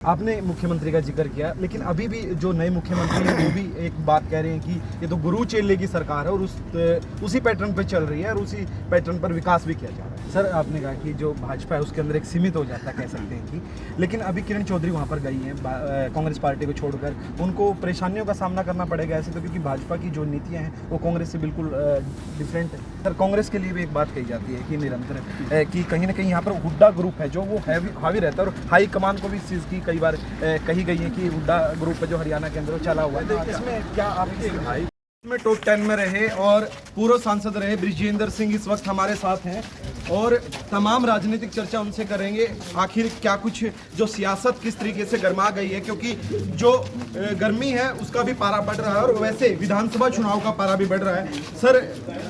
आपने मुख्यमंत्री का जिक्र किया, लेकिन अभी भी जो नए मुख्यमंत्री हैं वो भी एक बात कह रहे हैं कि ये तो गुरु चेले की सरकार है और उसी पैटर्न पर चल रही है और उसी पैटर्न पर विकास भी किया जा रहा है। सर, आपने कहा कि जो भाजपा है उसके अंदर एक सीमित हो जाता है, कह सकते हैं कि, लेकिन अभी किरण चौधरी वहाँ पर गई हैं कांग्रेस पार्टी को छोड़कर, उनको परेशानियों का सामना करना पड़ेगा ऐसे तो, क्योंकि भाजपा की जो नीतियाँ हैं वो कांग्रेस से बिल्कुल डिफरेंट है। सर, कांग्रेस के लिए भी एक बात कही जाती है कि निरंतर कि कहीं ना कहीं यहाँ पर हुड्डा ग्रुप है जो वो हावी रहता है, और हाई कमान को भी इस चीज़ की कई बार कही गई है कि हुड्डा ग्रुप जो हरियाणा के अंदर चला हुआ है, तो इसमें क्या आप में टॉप 10 में रहे और पूर्व सांसद रहे बृजेंद्र सिंह इस वक्त हमारे साथ हैं और तमाम राजनीतिक चर्चा उनसे करेंगे। आखिर क्या कुछ जो सियासत किस तरीके से गर्मा गई है, क्योंकि जो गर्मी है उसका भी पारा बढ़ रहा है और वैसे विधानसभा चुनाव का पारा भी बढ़ रहा है। सर,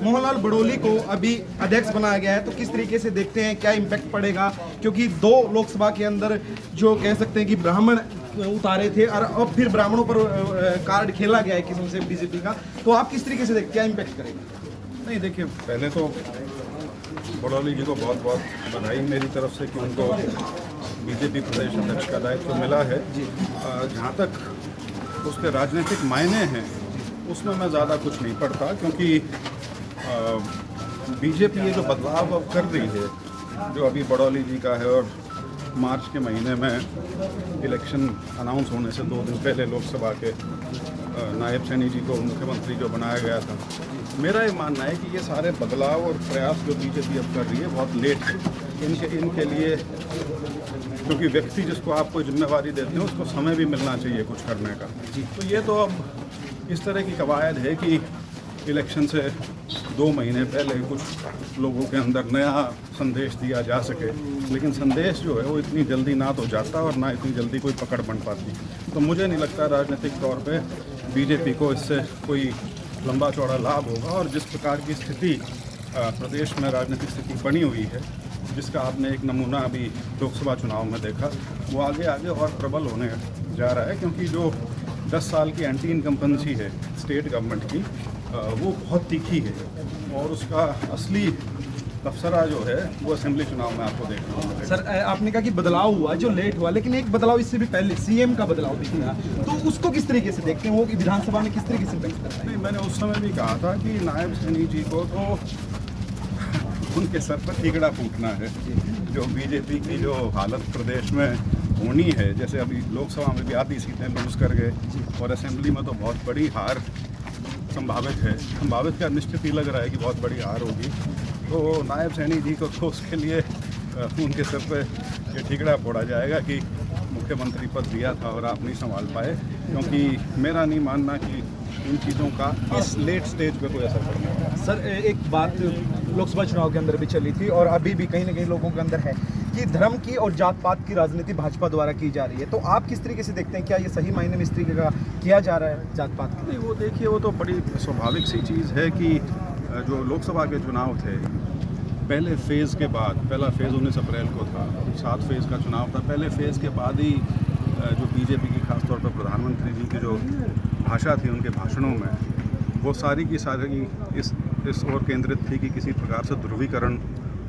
मोहनलाल बड़ोली को अभी अध्यक्ष बनाया गया है, तो किस तरीके से देखते हैं, क्या इम्पैक्ट पड़ेगा, क्योंकि 2 लोकसभा के अंदर जो कह सकते हैं कि ब्राह्मण उतारे थे और अब फिर ब्राह्मणों पर कार्ड खेला गया है किस्म से बीजेपी का, तो आप किस तरीके से देखते हैं, क्या इम्पैक्ट करेगा? नहीं, देखिए, पहले तो बड़ौली जी को बहुत बहुत बधाई मेरी तरफ से कि उनको बीजेपी प्रदेश अध्यक्ष का दायित्व मिला है। जहाँ तक उसके राजनीतिक मायने हैं उसमें मैं ज़्यादा कुछ नहीं पढ़ता, क्योंकि बीजेपी ये जो बदलाव अब कर रही है जो अभी बड़ौली जी का है, और मार्च के महीने में इलेक्शन अनाउंस होने से 2 दिन पहले लोकसभा के नायब सैनी जी को मुख्यमंत्री जो बनाया गया था, मेरा ये मानना है कि ये सारे बदलाव और प्रयास जो बीजेपी अब कर रही है बहुत लेट है इनके लिए, क्योंकि व्यक्ति जिसको आप कोई जिम्मेवारी देते हैं उसको समय भी मिलना चाहिए कुछ करने का। तो ये तो अब इस तरह की कवायद है कि इलेक्शन से 2 महीने पहले कुछ लोगों के अंदर नया संदेश दिया जा सके, लेकिन संदेश जो है वो इतनी जल्दी ना तो जाता और ना इतनी जल्दी कोई पकड़ बन पाती। तो मुझे नहीं लगता राजनीतिक तौर पे बीजेपी को इससे कोई लंबा चौड़ा लाभ होगा, और जिस प्रकार की स्थिति प्रदेश में राजनीतिक स्थिति बनी हुई है, जिसका आपने एक नमूना अभी लोकसभा चुनाव में देखा, वो आगे आगे और प्रबल होने जा रहा है, क्योंकि जो 10 साल की एंटी इनकम्बेंसी है स्टेट गवर्नमेंट की, वो बहुत तीखी है, और उसका असली तबसरा जो है वो असेंबली चुनाव में आपको देखना होगा। सर, आपने कहा कि बदलाव हुआ जो लेट हुआ, लेकिन एक बदलाव इससे भी पहले सीएम का बदलाव भी था, तो उसको किस तरीके से देखते हैं, वो विधानसभा में किस तरीके से इम्पैक्ट करता है? नहीं, मैंने उस समय भी कहा था कि नायब सैनी जी को तो उनके सर पर ठिकड़ा फूटना है। जो बीजेपी की जो हालत प्रदेश में होनी है, जैसे अभी लोकसभा में भी आधी सीटें लूज कर गए और असेंबली में तो बहुत बड़ी हार संभावित क्या निश्चित ही लग रहा है कि बहुत बड़ी हार होगी, तो नायब सैनी जी को तो उसके लिए उनके सर पे ये ठिकड़ा फोड़ा जाएगा कि मुख्यमंत्री पद दिया था और आप नहीं संभाल पाए, क्योंकि मेरा नहीं मानना कि इन चीज़ों का इस लेट स्टेज पे कोई असर पड़ने वाला है। सर, एक बात लोकसभा चुनाव के अंदर भी चली थी और अभी भी कहीं ना कहीं लोगों के अंदर है कि धर्म की और जात पात की राजनीति भाजपा द्वारा की जा रही है, तो आप किस तरीके से देखते हैं, क्या ये सही मायने में इस तरीके का किया जा रहा है जात पात की? नहीं, वो देखिए, वो तो बड़ी स्वाभाविक सी चीज़ है कि जो लोकसभा के चुनाव थे, पहले फेज़ के बाद, पहला फेज़ 19 अप्रैल को था, 7 फेज़ का चुनाव था, पहले फेज़ के बाद ही जो बीजेपी की खासतौर पर प्रधानमंत्री जी की जो भाषा थी उनके भाषणों में, वो सारी की सारी इस ओर केंद्रित थी कि किसी प्रकार से ध्रुवीकरण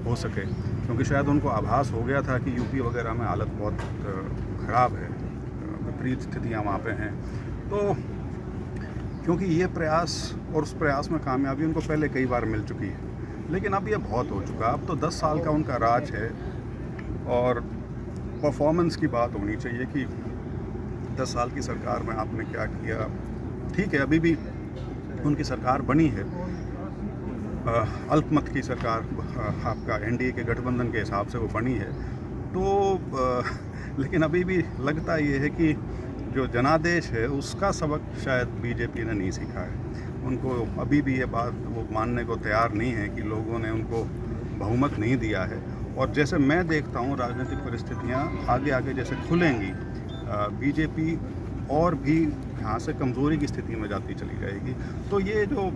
हो सके, क्योंकि शायद उनको आभास हो गया था कि यूपी वगैरह में हालत बहुत ख़राब है, विपरीत स्थितियाँ वहाँ पे हैं। तो क्योंकि ये प्रयास और उस प्रयास में कामयाबी उनको पहले कई बार मिल चुकी है, लेकिन अब ये बहुत हो चुका। अब तो 10 साल का उनका राज है और परफॉर्मेंस की बात होनी चाहिए कि 10 साल की सरकार में आपने क्या किया। ठीक है, अभी भी उनकी सरकार बनी है, अल्पमत की सरकार, आपका एनडीए के गठबंधन के हिसाब से वो बनी है, तो लेकिन अभी भी लगता ये है कि जो जनादेश है उसका सबक शायद बीजेपी ने नहीं सीखा है। उनको अभी भी ये बात वो मानने को तैयार नहीं है कि लोगों ने उनको बहुमत नहीं दिया है, और जैसे मैं देखता हूँ राजनीतिक परिस्थितियाँ आगे आगे जैसे खुलेंगी, बीजेपी और भी यहाँ से कमज़ोरी की स्थिति में जाती चली जाएगी। तो ये जो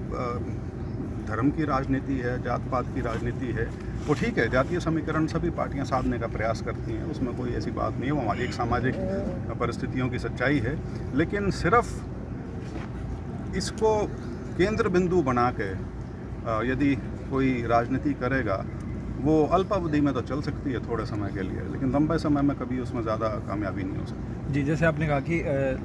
धर्म की राजनीति है, जात पात की राजनीति है, वो ठीक है, जातीय समीकरण सभी पार्टियां साधने का प्रयास करती हैं, उसमें कोई ऐसी बात नहीं है, वो हमारी एक सामाजिक परिस्थितियों की सच्चाई है, लेकिन सिर्फ इसको केंद्र बिंदु बना के यदि कोई राजनीति करेगा, वो अल्पावधि में तो चल सकती है थोड़े समय के लिए, लेकिन लंबे समय में कभी उसमें ज़्यादा कामयाबी नहीं हो सकती। जी, जैसे आपने कहा कि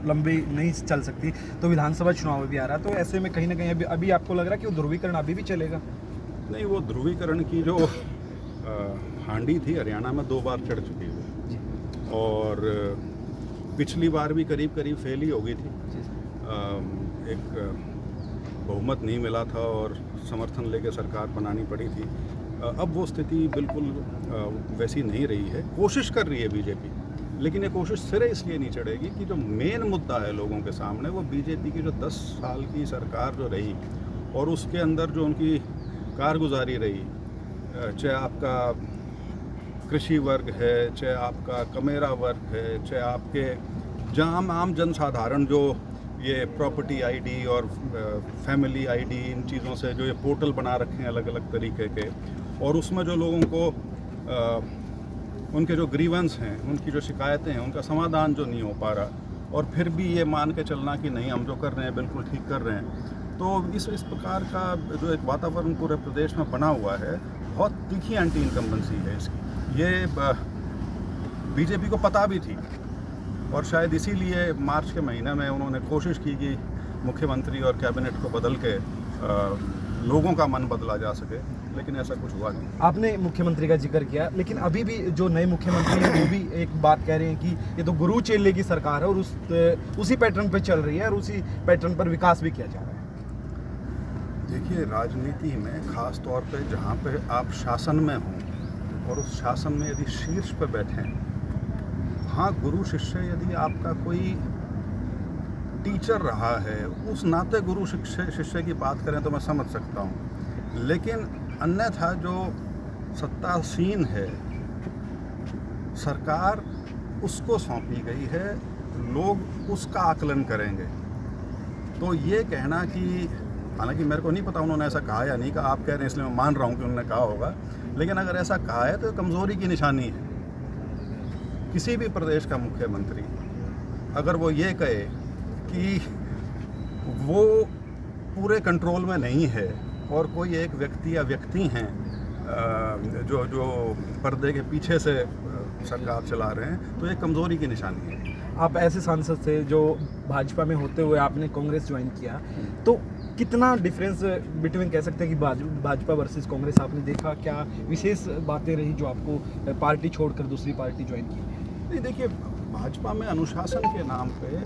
लंबी नहीं चल सकती, तो विधानसभा चुनाव भी आ रहा है, तो ऐसे में कहीं ना कहीं अभी आपको लग रहा है कि वो ध्रुवीकरण अभी भी चलेगा? नहीं, वो ध्रुवीकरण की जो हांडी थी हरियाणा में 2 बार चढ़ चुकी है, और पिछली बार भी करीब करीब फेल ही हो गई थी। एक बहुमत नहीं मिला था और समर्थन लेके सरकार बनानी पड़ी थी। अब वो स्थिति बिल्कुल वैसी नहीं रही है। कोशिश कर रही है बीजेपी, लेकिन ये कोशिश सिरे इसलिए नहीं चढ़ेगी कि जो मेन मुद्दा है लोगों के सामने, वो बीजेपी की जो 10 साल की सरकार जो रही और उसके अंदर जो उनकी कारगुजारी रही, चाहे आपका कृषि वर्ग है, चाहे आपका कमेरा वर्ग है, चाहे आपके जहाँ आम जनसाधारण जो ये प्रॉपर्टी आईडी और फैमिली आईडी, इन चीज़ों से जो ये पोर्टल बना रखे हैं अलग अलग तरीके के, और उसमें जो लोगों को उनके जो ग्रीवेंस हैं, उनकी जो शिकायतें हैं, उनका समाधान जो नहीं हो पा रहा, और फिर भी ये मान के चलना कि नहीं हम जो कर रहे हैं बिल्कुल ठीक कर रहे हैं, तो इस प्रकार का जो एक वातावरण पूरे प्रदेश में बना हुआ है, बहुत तीखी एंटी इनकम्बेंसी है इसकी। ये बीजेपी को पता भी थी, और शायद इसीलिए मार्च के महीने में उन्होंने कोशिश की कि मुख्यमंत्री और कैबिनेट को बदल के लोगों का मन बदला जा सके, लेकिन ऐसा कुछ हुआ नहीं। आपने मुख्यमंत्री का जिक्र किया, लेकिन अभी भी जो नए मुख्यमंत्री हैं वो भी एक बात कह रहे हैं कि ये तो गुरु चेले की सरकार है और उसी पैटर्न पे चल रही है और उसी पैटर्न पर विकास भी किया जा रहा है। देखिए, राजनीति में खास तौर पे जहाँ पे आप शासन में हों और उस शासन में यदि शीर्ष पर बैठें, हाँ, गुरु शिष्य यदि आपका कोई टीचर रहा है, उस नाते गुरु शिष्य की बात करें तो मैं समझ सकता हूँ, लेकिन अन्यथा जो सत्तासीन है, सरकार उसको सौंपी गई है, लोग उसका आकलन करेंगे। तो ये कहना कि, हालांकि मेरे को नहीं पता उन्होंने ऐसा कहा या नहीं कहा, आप कह रहे हैं इसलिए मैं मान रहा हूँ कि उन्होंने कहा होगा, लेकिन अगर ऐसा कहा है तो कमज़ोरी की निशानी है। किसी भी प्रदेश का मुख्यमंत्री अगर वो ये कहे कि वो पूरे कंट्रोल में नहीं है और कोई एक व्यक्ति या व्यक्ति हैं जो पर्दे के पीछे से सरकार चला रहे हैं, तो ये कमज़ोरी की निशानी है। आप ऐसे सांसद थे जो भाजपा में होते हुए आपने कांग्रेस ज्वाइन किया, तो कितना डिफरेंस बिटवीन कह सकते हैं कि भाजपा वर्सेस कांग्रेस आपने देखा? क्या विशेष बातें रही जो आपको पार्टी छोड़कर दूसरी पार्टी ज्वाइन की? नहीं, देखिए, भाजपा में अनुशासन के नाम पे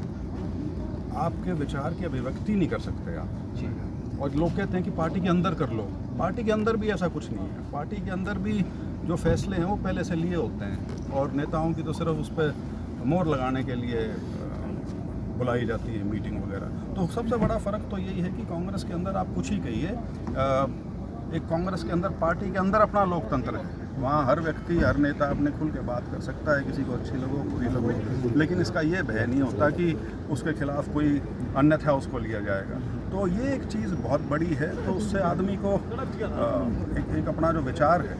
आपके विचार की अभिव्यक्ति नहीं कर सकते आप जी, और लोग कहते हैं कि पार्टी के अंदर कर लो। पार्टी के अंदर भी ऐसा कुछ नहीं है। पार्टी के अंदर भी जो फैसले हैं वो पहले से लिए होते हैं, और नेताओं की तो सिर्फ उस पर मोहर लगाने के लिए बुलाई जाती है मीटिंग वगैरह। तो सबसे बड़ा फ़र्क तो यही है कि कांग्रेस के अंदर आप कुछ ही कहिए, एक कांग्रेस के अंदर, पार्टी के अंदर अपना लोकतंत्र है, वहाँ हर व्यक्ति, हर नेता अपने खुल के बात कर सकता है, किसी को अच्छी लगो बुरी लगो, लेकिन इसका ये भय नहीं होता कि उसके खिलाफ कोई अन्यथा उसको लिया जाएगा। तो ये एक चीज़ बहुत बड़ी है। तो उससे आदमी को एक अपना जो विचार है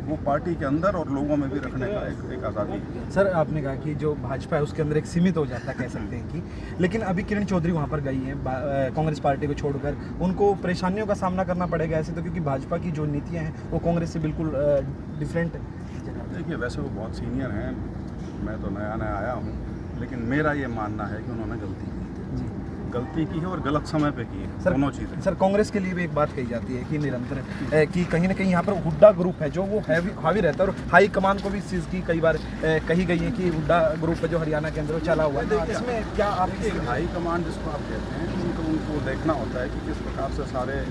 वो पार्टी के अंदर और लोगों में भी रखने का एक आज़ादी है। सर, आपने कहा कि जो भाजपा है उसके अंदर एक सीमित हो जाता कह सकते हैं कि, लेकिन अभी किरण चौधरी वहाँ पर गई हैं कांग्रेस पार्टी को छोड़कर, उनको परेशानियों का सामना करना पड़ेगा ऐसे तो, क्योंकि भाजपा की जो नीतियाँ हैं वो कांग्रेस से बिल्कुल डिफरेंट है। देखिए, वैसे वो बहुत सीनियर हैं, मैं तो नया नया आया हूँ, लेकिन मेरा ये मानना है कि उन्होंने गलती की है और गलत समय पे की है, दोनों चीज़ें। सर, कांग्रेस के लिए भी एक बात कही जाती है कि निरंतर कि कहीं ना कहीं यहाँ पर हुड्डा ग्रुप है जो वो हावी रहता है, और हाई कमान को भी इस चीज़ की कई बार कही गई है कि हुड्डा ग्रुप है जो हरियाणा के अंदर चला हुआ है। तो इसमें क्या आप हाई कमान जिसको आप कहते हैं, उनको देखना होता है कि किस प्रकार से सारे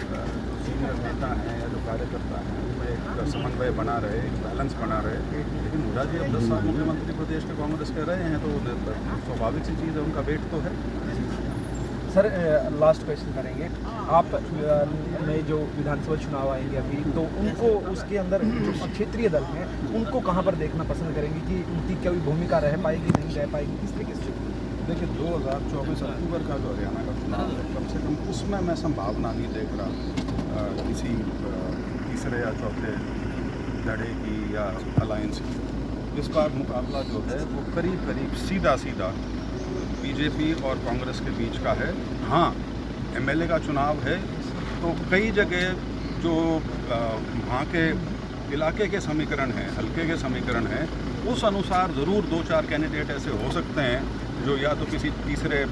जो सीनियर नेता हैं या जो कार्यकर्ता हैं उनमें एक समन्वय बना रहे, एक बैलेंस बना रहे। लेकिन हुड्डा जी अब 10 साल मुख्यमंत्री प्रदेश के कांग्रेस के रहे हैं, तो स्वाभाविक सी चीज़ है, उनका वेट तो है। सर, लास्ट क्वेश्चन करेंगे आप में जो विधानसभा चुनाव आएंगे अभी, तो उनको उसके अंदर जो क्षेत्रीय दल हैं उनको कहाँ पर देखना पसंद करेंगे कि उनकी क्या भूमिका रह पाएगी, नहीं रह पाएगी, किस तरीके से? देखिए, 2024 अक्टूबर का जो हरियाणा का चुनाव है, कम से कम उसमें मैं संभावना नहीं देख रहा किसी तीसरे या चौथे धड़े की या अलायंस की। इस बार मुकाबला जो है वो करीब करीब सीधा बीजेपी और कांग्रेस के बीच का है। हाँ, एमएलए का चुनाव है, तो कई जगह जो वहाँ के इलाके के समीकरण हैं, हल्के के समीकरण हैं, उस अनुसार ज़रूर 2-4 कैंडिडेट ऐसे हो सकते हैं जो या तो किसी तीसरे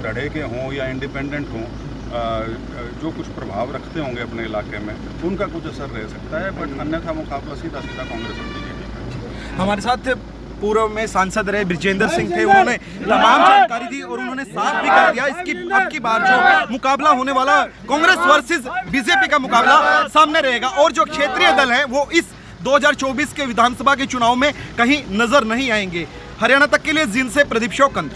धड़े के हों या इंडिपेंडेंट हों, जो कुछ प्रभाव रखते होंगे अपने इलाके में, उनका कुछ असर रह सकता है, बट अन्यथा मुकाबला सीधा सीधा कांग्रेस और बीजेपी का। हमारे साथ पूर्व में सांसद रहे ब्रिजेंद्र सिंह थे, उन्होंने तमाम जानकारी दी और उन्होंने साफ भी कर दिया इसकी अब की बार जो मुकाबला होने वाला कांग्रेस वर्सेस बीजेपी का मुकाबला सामने रहेगा और जो क्षेत्रीय दल हैं वो इस 2024 के विधानसभा के चुनाव में कहीं नजर नहीं आएंगे। हरियाणा तक के लिए जींद से प्रदीप शोकंद।